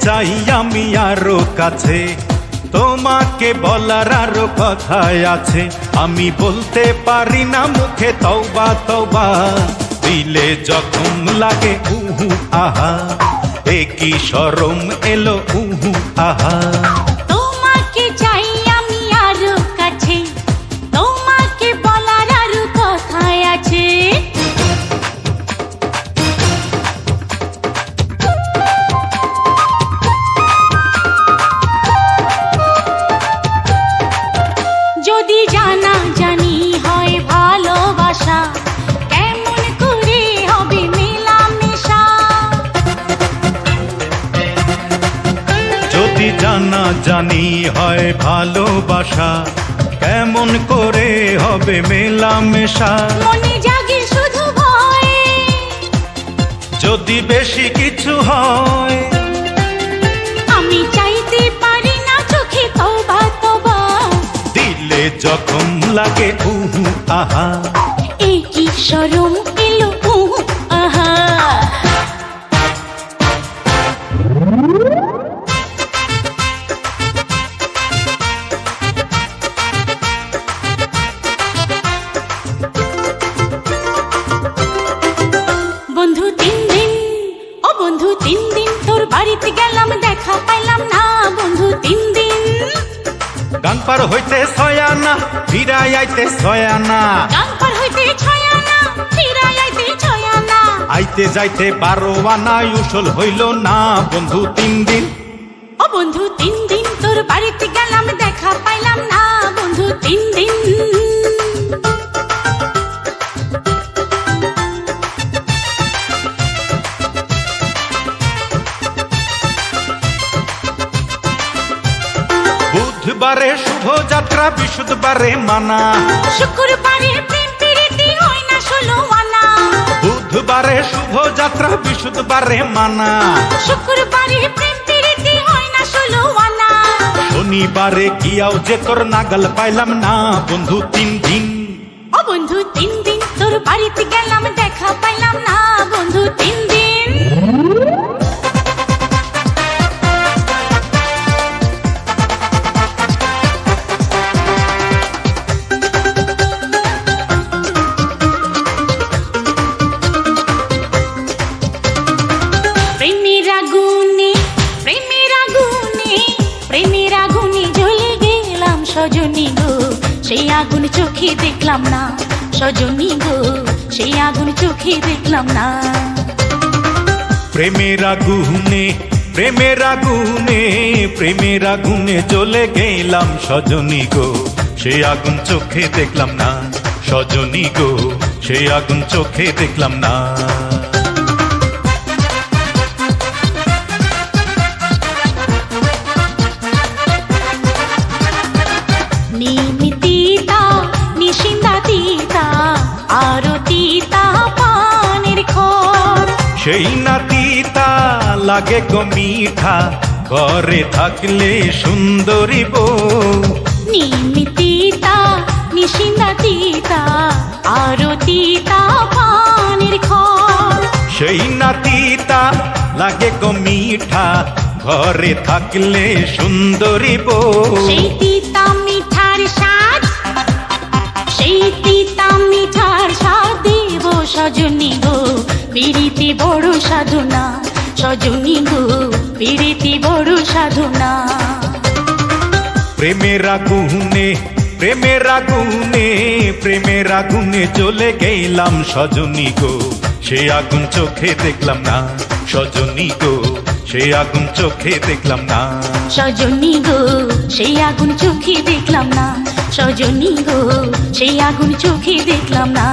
চাই আমি আরো কাছে, তোমাকে বলার আরো কথাই আছে, আমি বলতে পারি না মুখে তওবা তওবা, দিলে জখম লাগে উহু আহা, এ কি শরম এলো উহু আহা। তোমাকে চাই আমি আরো কাছে, তোমাকে বলার আরো কথাই আছে। যদি জানা জানি হয় ভালোবাসা, কেমন করে হবে মেলামেশা। যদি জানা জানি হয় ভালোবাসা, কেমন করে হবে মেলামেশা। মনে জাগে শুধু ভয়, যদি বেশি কিছু হয়, আমি চাইতে পারি না চোখে তওবা তওবা, দিলে জখম লাগে উহু আহা। এই কি শরম এলো উহু আহা। বন্ধু 3 দিন, ও বন্ধু 3 দিন তোর বাড়িতে গেলাম দেখা পাইলাম না। বন্ধু 3 দিন, গান পার হইতে ছয়ানা, ফিরাই আইতে ছয়ানা, গান পার হইতে 6 আনা, ফিরাই আইতে 6 আনা। আইতে যাইতে 12 আনা, উসল হইল না বন্ধু 3 দিন। ও বন্ধু 3 দিন তোর বাড়িতে গেলাম দেখা পাইলাম না। বন্ধু 3 দিন, বুধবারে শুভ যাত্রা, বৃহস্পতিবারে মানা, শুক্রবারে প্রেম প্রীতি হয় না 16 আনা। বুধবারে শুভ যাত্রা, বৃহস্পতিবারে মানা, শুক্রবারে প্রেম প্রীতি হয় না 16 আনা। শনিবারে গিয়াও যে তোর নাগাল পাইলাম না বন্ধু 3 দিন। ও বন্ধু 3 দিন তোর বাড়িতে গেলাম দেখা পাইলাম না। বন্ধু 3 দিন, প্রেমের আগুনে, প্রেমের আগুনে, প্রেমের আগুনে জ্বলে গেলাম সজনী গো, সেই আগুন চোখে দেখলাম না। সজনী গো, সেই আগুন চোখে দেখলাম না। প্রেমের আগুনে, প্রেমের আগুনে, প্রেমের আগুনে জ্বলে গেলাম সজনী গো, সেই আগুন চোখে দেখলাম না। সজনী গো, সেই আগুন চোখে দেখলাম না। নিমিতিতা নিশিন্দা তিতা, আরো তিতা পানের খর। সেই নাতিতা লাগে গো মিঠা, ঘরে থাকলে সুন্দরী বউ। নিমিতিতা নিশিন্দা তিতা, আরো তিতা পানের খর। সেই নাতিতা লাগে গো মিঠা, ঘরে থাকলে সুন্দরী বউ। সেই তিতা মিঠার স্বাদ, সেই তিতা মিঠার স্বাদ দেব সজনী গো, পিরিতি বড় সাধনা। সজনী গো, পিরিতি বড় সাধনা। প্রেমের আগুনে, প্রেমের আগুনে, প্রেমের আগুনে জ্বলে গেলাম সজনী গো, সে আগুন চোখে দেখলাম না। সজনী গো, সে আগুন চোখে দেখলাম না। সজনী গো, সেই আগুন চোখে দেখলাম না। সজনী গো, সেই আগুন চোখে দেখলাম না।